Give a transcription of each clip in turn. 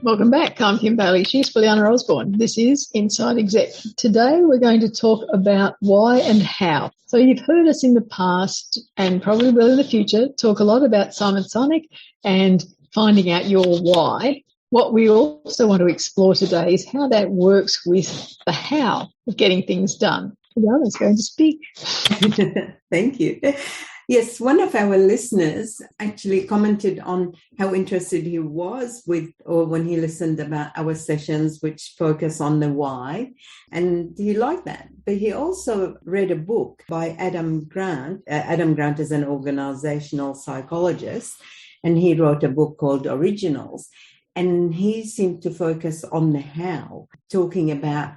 Welcome back. I'm Kim Bailey. She's Fulyana Osborne. This is Inside Exec. Today we're going to talk about why and how. So you've heard us in the past and probably will in the future talk a lot about Simon Sinek and finding out your why. What we also want to explore today is how that works with the how of getting things done. Fulyana's going to speak. Thank you. Yes, one of our listeners actually commented on how interested he was when he listened about our sessions, which focus on the why, and he liked that. But he also read a book by Adam Grant. Adam Grant is an organizational psychologist, and he wrote a book called Originals. And he seemed to focus on the how, talking about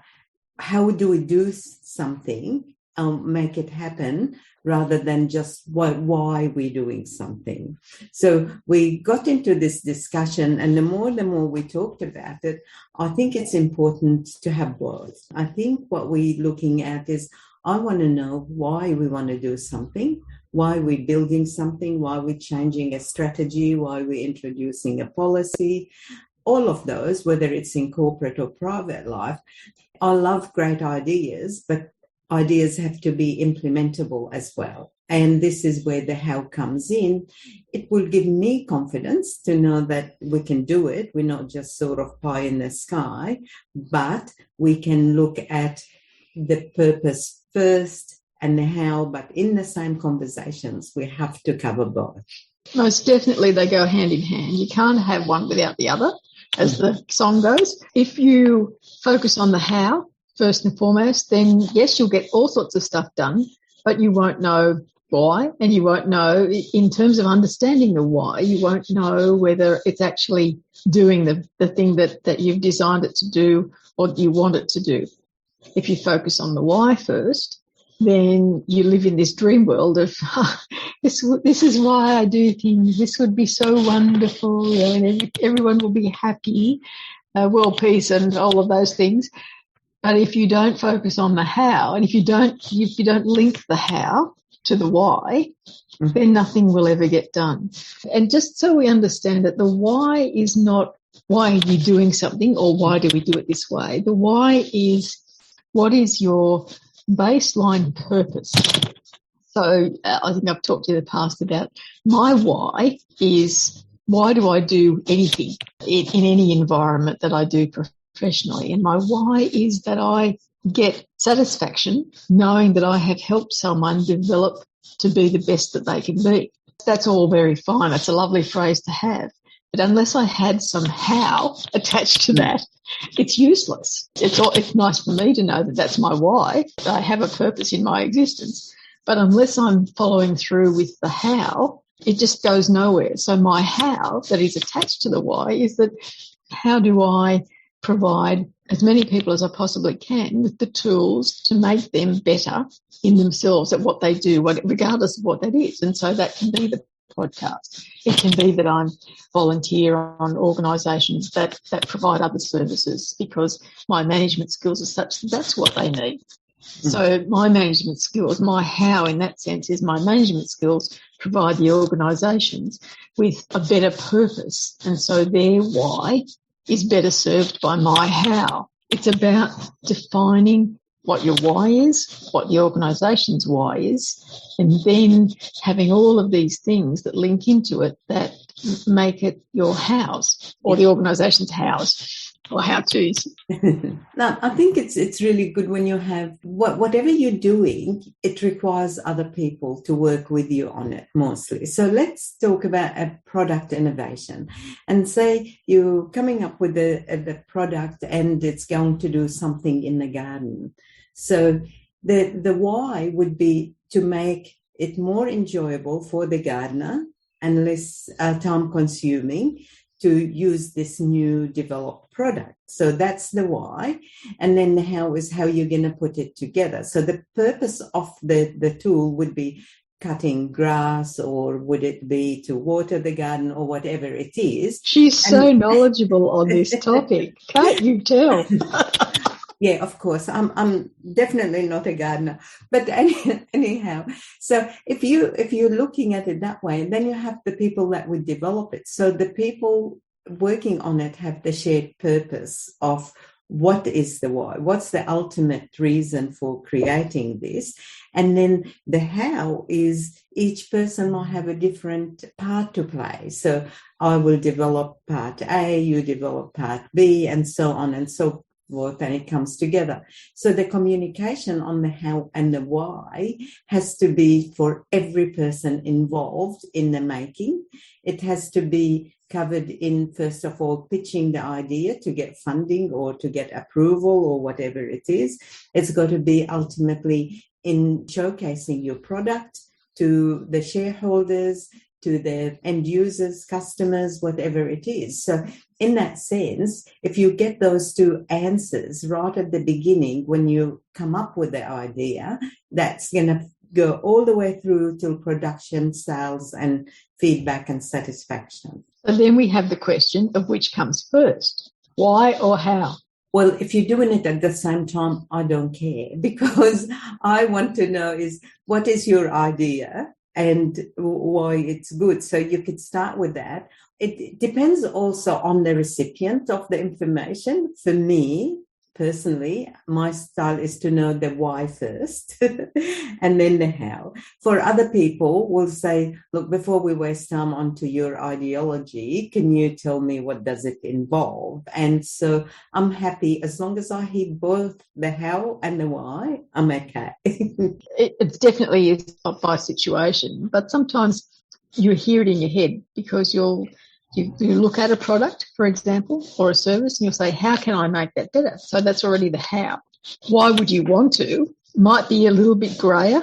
how do we do something, make it happen, rather than just why we're doing something. So we got into this discussion, and the more we talked about it, I think it's important to have both. I think what we're looking at is, I want to know why we want to do something, why we're building something, why we're changing a strategy, why we're introducing a policy, all of those, whether it's in corporate or private life. I love great ideas, but ideas have to be implementable as well. And this is where the how comes in. It will give me confidence to know that we can do it. We're not just sort of pie in the sky, but we can look at the purpose first and the how, but in the same conversations, we have to cover both. Most definitely they go hand in hand. You can't have one without the other, as the song goes. If you focus on the how, first and foremost, then yes, you'll get all sorts of stuff done, but you won't know why, and you won't know, in terms of understanding the why, you won't know whether it's actually doing the thing that you've designed it to do or you want it to do. If you focus on the why first, then you live in this dream world of this is why I do things. This would be so wonderful, and everyone will be happy, world peace, and all of those things. But if you don't focus on the how, and if you don't link the how to the why, then nothing will ever get done. And just so we understand that the why is not why are you doing something or why do we do it this way. The why is what is your baseline purpose. So I think I've talked to you in the past about my why is, why do I do anything in any environment that I do professionally? And my why is that I get satisfaction knowing that I have helped someone develop to be the best that they can be. That's all very fine. It's a lovely phrase to have. But unless I had some how attached to that, it's useless. It's nice for me to know that that's my why. I have a purpose in my existence. But unless I'm following through with the how, it just goes nowhere. So my how that is attached to the why is that how do I provide as many people as I possibly can with the tools to make them better in themselves at what they do, regardless of what that is. And so that can be the podcast. It can be that I'm volunteer on organisations that provide other services because my management skills are such that that's what they need. So my management skills, my how in that sense is my management skills provide the organisations with a better purpose. And so their why is better served by my how. It's about defining what your why is, what the organisation's why is, and then having all of these things that link into it that make it your hows or the organisation's hows or how-tos. Now, I think it's really good when you have whatever you're doing, it requires other people to work with you on it mostly. So let's talk about a product innovation and say you're coming up with the product and it's going to do something in the garden. So the why would be to make it more enjoyable for the gardener and less time consuming to use this new developed product. So that's the why. And then the how is how you're going to put it together. So the purpose of the tool would be cutting grass, or would it be to water the garden, or whatever it is. She's so knowledgeable on this topic. Can't you tell? Yeah, of course. I'm definitely not a gardener, but anyhow. So if you're looking at it that way, then you have the people that would develop it. So the people working on it have the shared purpose of what is the why, what's the ultimate reason for creating this, and then the how is each person might have a different part to play. So I will develop part A, you develop part B, and so on and so forth, and it comes together. So the communication on the how and the why has to be for every person involved in the making. It has to be covered in, first of all, pitching the idea to get funding or to get approval or whatever it is. It's got to be ultimately in showcasing your product to the shareholders, to the end users, customers, whatever it is. So in that sense, if you get those two answers right at the beginning, when you come up with the idea, that's going to go all the way through till production, sales, and feedback and satisfaction. So then we have the question of which comes first, why or how? Well, if you're doing it at the same time, I don't care, because I want to know is what is your idea and why it's good. So you could start with that. It depends also on the recipient of the information. For me, personally, my style is to know the why first and then the how. For other people, we'll say, look, before we waste time onto your ideology, can you tell me what does it involve? And so I'm happy as long as I hear both the how and the why, I'm okay. It definitely is by situation, but sometimes you hear it in your head because you look at a product, for example, or a service, and you'll say, how can I make that better? So that's already the how. Why would you want to might be a little bit grayer,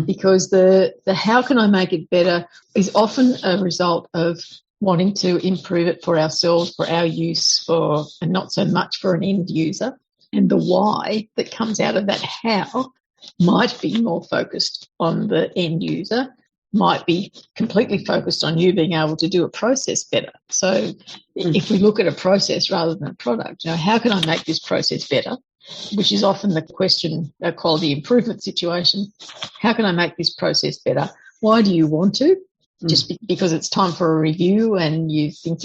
because the how can I make it better is often a result of wanting to improve it for ourselves, for our use, and not so much for an end user. And the why that comes out of that how might be more focused on the end user, might be completely focused on you being able to do a process better. So if we look at a process rather than a product, how can I make this process better? Which is often the question, a quality improvement situation. How can I make this process better? Why do you want to? Just because it's time for a review and you think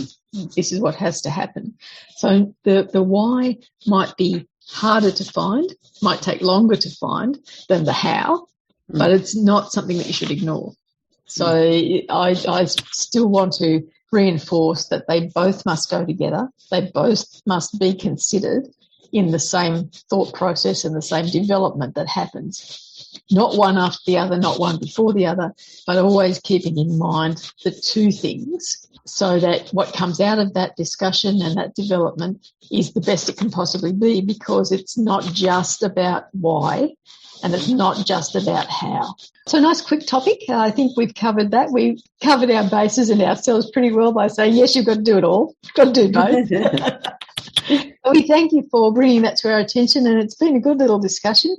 this is what has to happen. So the why might be harder to find, might take longer to find than the how, but it's not something that you should ignore. So I still want to reinforce that they both must go together. They both must be considered in the same thought process and the same development that happens. Not one after the other, not one before the other, but always keeping in mind the two things so that what comes out of that discussion and that development is the best it can possibly be, because it's not just about why and it's not just about how. So nice quick topic. I think we've covered that. We've covered our bases and ourselves pretty well by saying, yes, you've got to do it all. You've got to do both. We thank you for bringing that to our attention, and it's been a good little discussion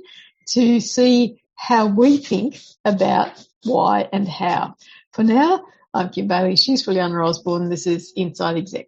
to see how we think about why and how. For now, I'm Kim Bailey. She's Fulyana Osborne. This is Inside Exec.